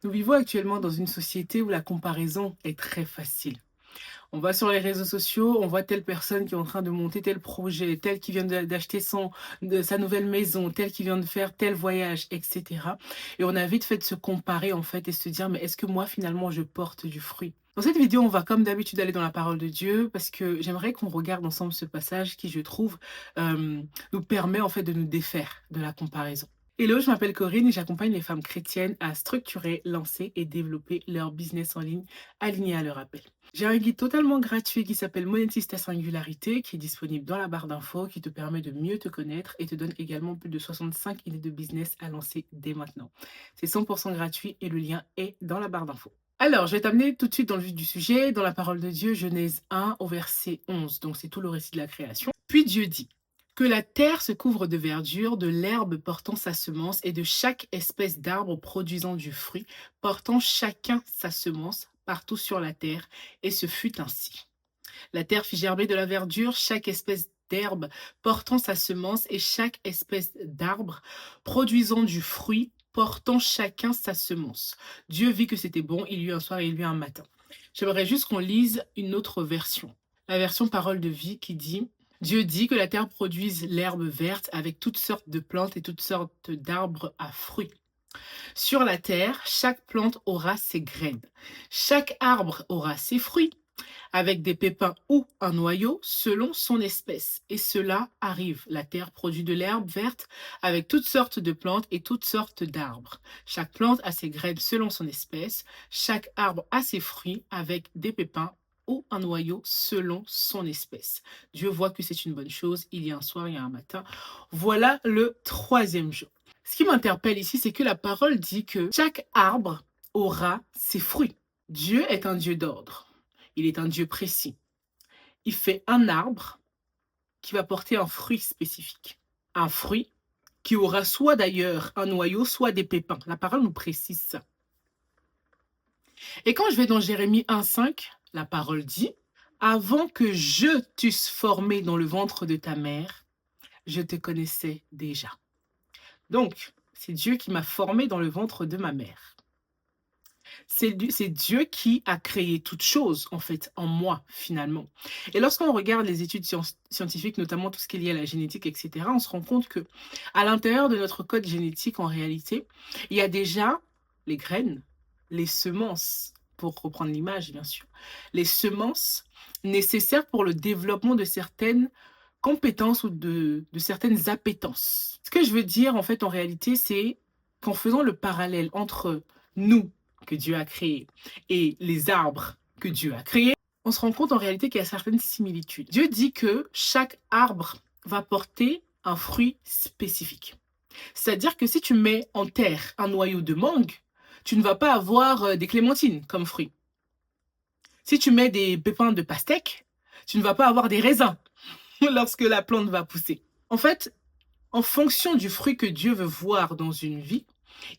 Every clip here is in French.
Nous vivons actuellement dans une société où la comparaison est très facile. On va sur les réseaux sociaux, on voit telle personne qui est en train de monter tel projet, tel qui vient d'acheter sa nouvelle maison, tel qui vient de faire tel voyage, etc. Et on a vite fait de se comparer en fait et se dire, mais est-ce que moi finalement je porte du fruit? Dans cette vidéo, on va comme d'habitude aller dans la parole de Dieu parce que j'aimerais qu'on regarde ensemble ce passage qui, je trouve, nous permet en fait de nous défaire de la comparaison. Hello, je m'appelle Corinne et j'accompagne les femmes chrétiennes à structurer, lancer et développer leur business en ligne aligné à leur appel. J'ai un guide totalement gratuit qui s'appelle Monétise ta singularité, qui est disponible dans la barre d'infos, qui te permet de mieux te connaître et te donne également plus de 65 idées de business à lancer dès maintenant. C'est 100% gratuit et le lien est dans la barre d'infos. Alors, je vais t'amener tout de suite dans le vif du sujet, dans la parole de Dieu, Genèse 1 au verset 11. Donc, c'est tout le récit de la création. Puis Dieu dit que la terre se couvre de verdure, de l'herbe portant sa semence et de chaque espèce d'arbre produisant du fruit, portant chacun sa semence partout sur la terre. Et ce fut ainsi. La terre fit germer de la verdure, chaque espèce d'herbe portant sa semence et chaque espèce d'arbre produisant du fruit, portant chacun sa semence. Dieu vit que c'était bon, il y eut un soir et il y eut un matin. J'aimerais juste qu'on lise une autre version. La version Parole de vie qui dit Dieu dit que la terre produise l'herbe verte avec toutes sortes de plantes et toutes sortes d'arbres à fruits. Sur la terre, chaque plante aura ses graines. Chaque arbre aura ses fruits, avec des pépins ou un noyau selon son espèce. Et cela arrive. La terre produit de l'herbe verte avec toutes sortes de plantes et toutes sortes d'arbres. Chaque plante a ses graines selon son espèce. Chaque arbre a ses fruits avec des pépins ou un noyau selon son espèce. Dieu voit que c'est une bonne chose. Il y a un soir, il y a un matin. Voilà le troisième jour. Ce qui m'interpelle ici, c'est que la parole dit que chaque arbre aura ses fruits. Dieu est un Dieu d'ordre. Il est un Dieu précis. Il fait un arbre qui va porter un fruit spécifique. Un fruit qui aura soit d'ailleurs un noyau, soit des pépins. La parole nous précise ça. Et quand je vais dans Jérémie 1,5, la parole dit « Avant que je t'eusse formé dans le ventre de ta mère, je te connaissais déjà. » Donc, c'est Dieu qui m'a formé dans le ventre de ma mère. C'est Dieu qui a créé toute chose, en fait, en moi, finalement. Et lorsqu'on regarde les études scientifiques, notamment tout ce qui est lié à la génétique, etc., on se rend compte que à l'intérieur de notre code génétique, en réalité, il y a déjà les graines, les semences, pour reprendre l'image, bien sûr, les semences nécessaires pour le développement de certaines compétences ou de certaines appétences. Ce que je veux dire, en fait, en réalité, c'est qu'en faisant le parallèle entre nous, que Dieu a créés, et les arbres que Dieu a créés, on se rend compte en réalité qu'il y a certaines similitudes. Dieu dit que chaque arbre va porter un fruit spécifique. C'est-à-dire que si tu mets en terre un noyau de mangue, tu ne vas pas avoir des clémentines comme fruit. Si tu mets des pépins de pastèque, tu ne vas pas avoir des raisins lorsque la plante va pousser. En fait, en fonction du fruit que Dieu veut voir dans une vie,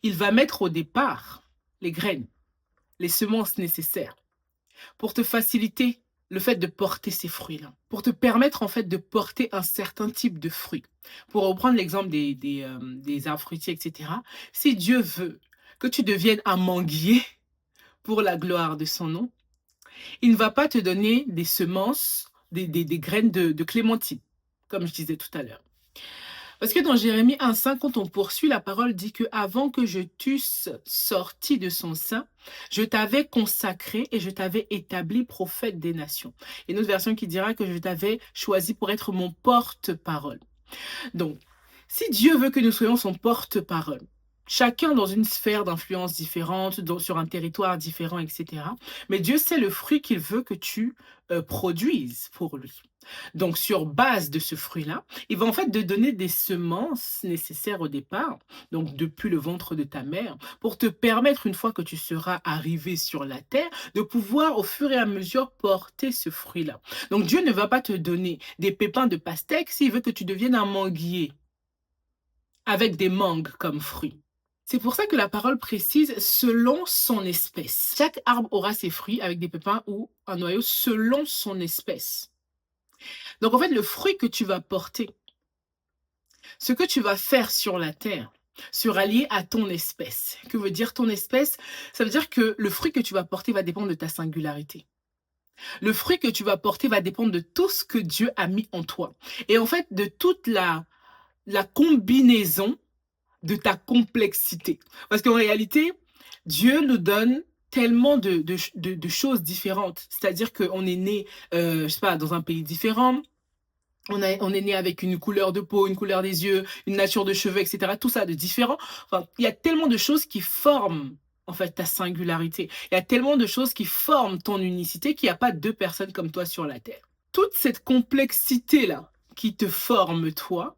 il va mettre au départ les graines, les semences nécessaires pour te faciliter le fait de porter ces fruits-là, pour te permettre en fait de porter un certain type de fruits. Pour reprendre l'exemple des arbres fruitiers, etc., si Dieu veut que tu deviennes un manguier pour la gloire de son nom, il ne va pas te donner des semences, des graines de clémentine, comme je disais tout à l'heure. Parce que dans Jérémie 1,5, quand on poursuit, la parole dit que avant que je t'eusse sorti de son sein, je t'avais consacré et je t'avais établi prophète des nations. Et une autre version qui dira que je t'avais choisi pour être mon porte-parole. Donc, si Dieu veut que nous soyons son porte-parole, chacun dans une sphère d'influence différente, sur un territoire différent, etc. Mais Dieu sait le fruit qu'il veut que tu produises pour lui. Donc, sur base de ce fruit-là, il va en fait te donner des semences nécessaires au départ, donc depuis le ventre de ta mère, pour te permettre, une fois que tu seras arrivé sur la terre, de pouvoir au fur et à mesure porter ce fruit-là. Donc, Dieu ne va pas te donner des pépins de pastèque s'il veut que tu deviennes un manguier avec des mangues comme fruits. C'est pour ça que la parole précise selon son espèce. Chaque arbre aura ses fruits avec des pépins ou un noyau selon son espèce. Donc en fait, le fruit que tu vas porter, ce que tu vas faire sur la terre, sera lié à ton espèce. Que veut dire ton espèce? Ça veut dire que le fruit que tu vas porter va dépendre de ta singularité. Le fruit que tu vas porter va dépendre de tout ce que Dieu a mis en toi. Et en fait, de toute la combinaison de ta complexité. Parce qu'en réalité, Dieu nous donne tellement de choses différentes. C'est-à-dire qu'on est né, je sais pas, dans un pays différent. On est né avec une couleur de peau, une couleur des yeux, une nature de cheveux, etc. Tout ça de différent. Enfin, il y a tellement de choses qui forment en fait ta singularité. Il y a tellement de choses qui forment ton unicité qu'il n'y a pas deux personnes comme toi sur la Terre. Toute cette complexité-là qui te forme toi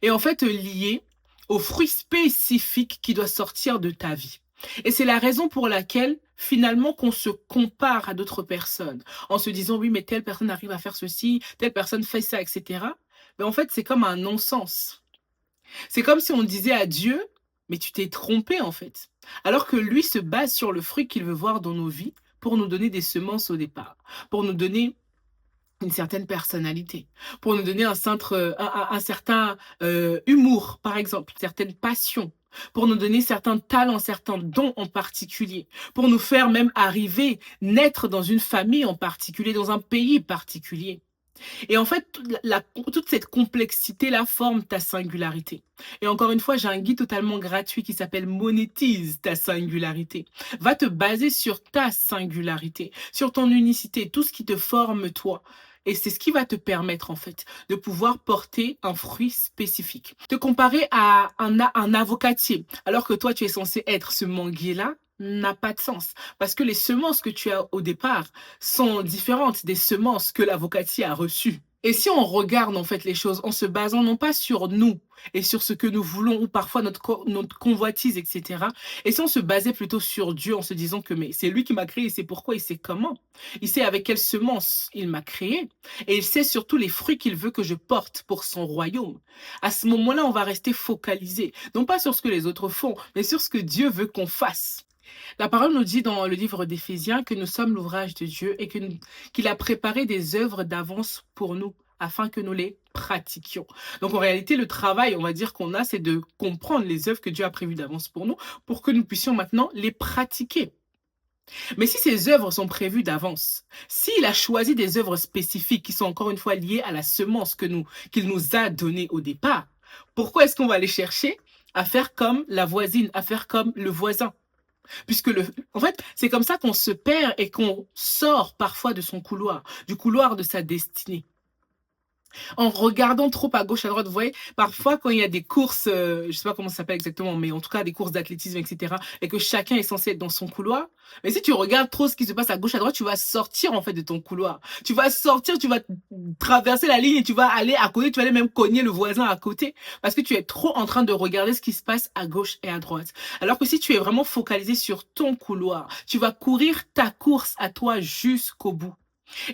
est en fait liée au fruit spécifique qui doit sortir de ta vie. Et c'est la raison pour laquelle, finalement, qu'on se compare à d'autres personnes, en se disant: «Oui, mais telle personne arrive à faire ceci, telle personne fait ça», et cetera. Mais en fait, c'est comme un non-sens. C'est comme si on disait à Dieu: «Mais tu t'es trompé, en fait». Alors que lui se base sur le fruit qu'il veut voir dans nos vies pour nous donner des semences au départ, pour nous donner une certaine personnalité, pour nous donner un certain, humour, par exemple, certaines passions, pour nous donner certains talents, certains dons en particulier, pour nous faire même arriver, naître dans une famille en particulier, dans un pays particulier. Et en fait, toute cette complexité-là forme ta singularité. Et encore une fois, j'ai un guide totalement gratuit qui s'appelle «Monétise ta singularité». Va te baser sur ta singularité, sur ton unicité, tout ce qui te forme toi. Et c'est ce qui va te permettre, en fait, de pouvoir porter un fruit spécifique. Te comparer à un avocatier, alors que toi, tu es censé être ce manguier-là, n'a pas de sens. Parce que les semences que tu as au départ sont différentes des semences que l'avocatier a reçues. Et si on regarde en fait les choses en se basant non pas sur nous et sur ce que nous voulons ou parfois notre convoitise, etc. Et si on se basait plutôt sur Dieu en se disant que mais c'est lui qui m'a créé, il sait pourquoi, il sait comment, il sait avec quelle semence il m'a créé et il sait surtout les fruits qu'il veut que je porte pour son royaume. À ce moment-là, on va rester focalisé, non pas sur ce que les autres font, mais sur ce que Dieu veut qu'on fasse. La parole nous dit dans le livre d'Éphésiens que nous sommes l'ouvrage de Dieu et qu'il a préparé des œuvres d'avance pour nous afin que nous les pratiquions. Donc en réalité, le travail, on va dire qu'on a, c'est de comprendre les œuvres que Dieu a prévues d'avance pour nous, pour que nous puissions maintenant les pratiquer. Mais si ces œuvres sont prévues d'avance, s'il a choisi des œuvres spécifiques qui sont encore une fois liées à la semence qu'il nous a donnée au départ, pourquoi est-ce qu'on va aller chercher à faire comme la voisine, à faire comme le voisin? Puisque en fait, c'est comme ça qu'on se perd et qu'on sort parfois de son couloir, du couloir de sa destinée. En regardant trop à gauche, à droite, vous voyez, parfois quand il y a des courses, je sais pas comment ça s'appelle exactement, mais en tout cas des courses d'athlétisme, et cetera, et que chacun est censé être dans son couloir, mais si tu regardes trop ce qui se passe à gauche, à droite, tu vas sortir en fait de ton couloir. Tu vas sortir, tu vas traverser la ligne et tu vas aller à côté, tu vas aller même cogner le voisin à côté, parce que tu es trop en train de regarder ce qui se passe à gauche et à droite. Alors que si tu es vraiment focalisé sur ton couloir, tu vas courir ta course à toi jusqu'au bout.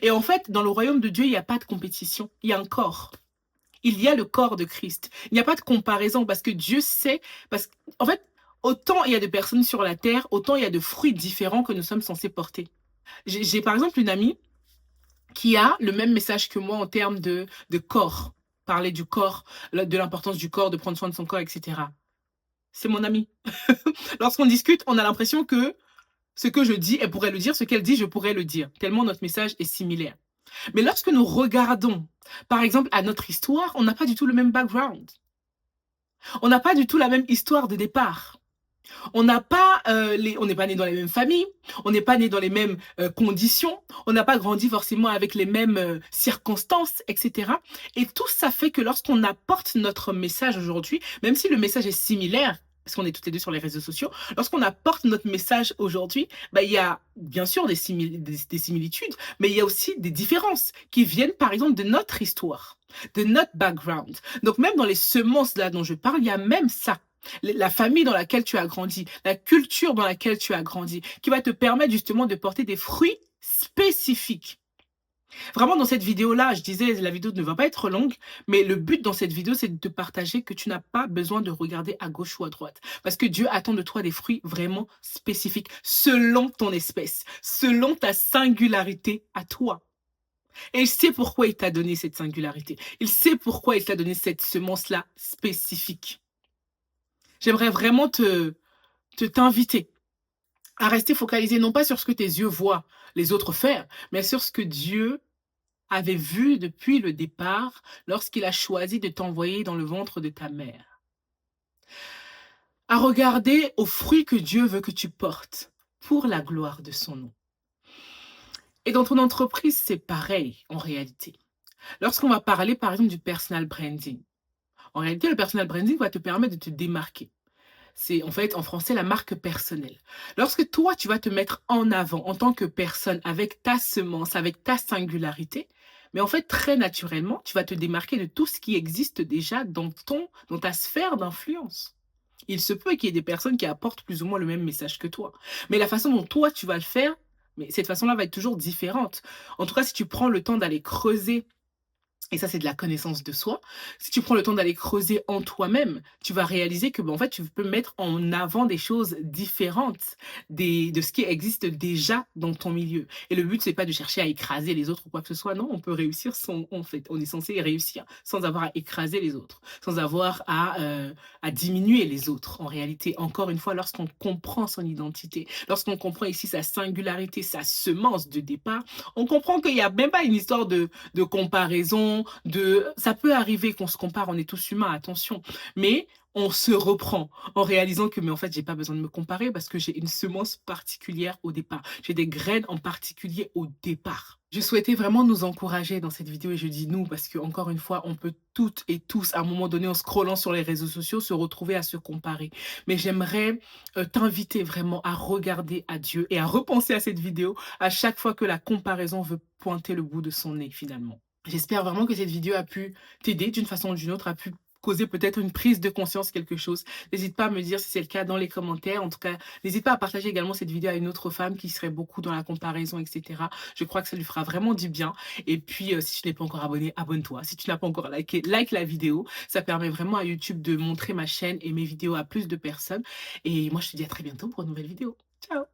Et en fait, dans le royaume de Dieu, il n'y a pas de compétition, il y a un corps. Il y a le corps de Christ. Il n'y a pas de comparaison parce que Dieu sait, parce qu'en fait, autant il y a de personnes sur la terre, autant il y a de fruits différents que nous sommes censés porter. J'ai par exemple une amie qui a le même message que moi en termes de corps. Parler du corps, de l'importance du corps, de prendre soin de son corps, etc. C'est mon amie. Lorsqu'on discute, on a l'impression que ce que je dis, elle pourrait le dire, ce qu'elle dit, je pourrais le dire, tellement notre message est similaire. Mais lorsque nous regardons, par exemple, à notre histoire, on n'a pas du tout le même background. On n'a pas du tout la même histoire de départ. On n'a pas, on n'est pas né dans les mêmes familles, on n'est pas né dans les mêmes conditions, on n'a pas grandi forcément avec les mêmes circonstances, etc. Et tout ça fait que lorsqu'on apporte notre message aujourd'hui, même si le message est similaire, parce qu'on est toutes les deux sur les réseaux sociaux, lorsqu'on apporte notre message aujourd'hui, bah, il y a bien sûr des similitudes, mais il y a aussi des différences qui viennent par exemple de notre histoire, de notre background. Donc même dans les semences là dont je parle, il y a même ça. La famille dans laquelle tu as grandi, la culture dans laquelle tu as grandi, qui va te permettre justement de porter des fruits spécifiques. Vraiment, dans cette vidéo-là, je disais, la vidéo ne va pas être longue, mais le but dans cette vidéo, c'est de te partager que tu n'as pas besoin de regarder à gauche ou à droite. Parce que Dieu attend de toi des fruits vraiment spécifiques, selon ton espèce, selon ta singularité à toi. Et il sait pourquoi il t'a donné cette singularité. Il sait pourquoi il t'a donné cette semence-là spécifique. j'aimerais vraiment t'inviter à rester focalisé non pas sur ce que tes yeux voient les autres faire, mais sur ce que Dieu avait vu depuis le départ lorsqu'il a choisi de t'envoyer dans le ventre de ta mère. À regarder aux fruits que Dieu veut que tu portes pour la gloire de son nom. Et dans ton entreprise, c'est pareil en réalité. Lorsqu'on va parler par exemple du personal branding, en réalité, le personal branding va te permettre de te démarquer. C'est en fait en français la marque personnelle. Lorsque toi, tu vas te mettre en avant en tant que personne avec ta semence, avec ta singularité, mais en fait très naturellement, tu vas te démarquer de tout ce qui existe déjà dans ta sphère d'influence. Il se peut qu'il y ait des personnes qui apportent plus ou moins le même message que toi. Mais la façon dont toi tu vas le faire, mais cette façon-là va être toujours différente. En tout cas, si tu prends le temps d'aller creuser et ça, c'est de la connaissance de soi. Si tu prends le temps d'aller creuser en toi-même, tu vas réaliser que, en fait, tu peux mettre en avant des choses différentes de ce qui existe déjà dans ton milieu. Et le but, c'est pas de chercher à écraser les autres ou quoi que ce soit. Non, on peut réussir sans, en fait, on est censé réussir sans avoir à écraser les autres, sans avoir à diminuer les autres. En réalité, encore une fois, lorsqu'on comprend son identité, lorsqu'on comprend ici sa singularité, sa semence de départ, on comprend qu'il n'y a même pas une histoire de comparaison, ça peut arriver qu'on se compare, on est tous humains, attention, mais on se reprend en réalisant que mais en fait, j'ai pas besoin de me comparer parce que j'ai une semence particulière au départ. J'ai des graines en particulier au départ. Je souhaitais vraiment nous encourager dans cette vidéo et je dis nous parce que encore une fois, on peut toutes et tous à un moment donné en scrollant sur les réseaux sociaux se retrouver à se comparer. Mais j'aimerais t'inviter vraiment à regarder à Dieu et à repenser à cette vidéo à chaque fois que la comparaison veut pointer le bout de son nez finalement. J'espère vraiment que cette vidéo a pu t'aider d'une façon ou d'une autre, a pu causer peut-être une prise de conscience, quelque chose. N'hésite pas à me dire si c'est le cas dans les commentaires. En tout cas, n'hésite pas à partager également cette vidéo à une autre femme qui serait beaucoup dans la comparaison, etc. Je crois que ça lui fera vraiment du bien. Et puis, si tu n'es pas encore abonné, abonne-toi. Si tu n'as pas encore liké, like la vidéo. Ça permet vraiment à YouTube de montrer ma chaîne et mes vidéos à plus de personnes. Et moi, je te dis à très bientôt pour une nouvelle vidéo. Ciao!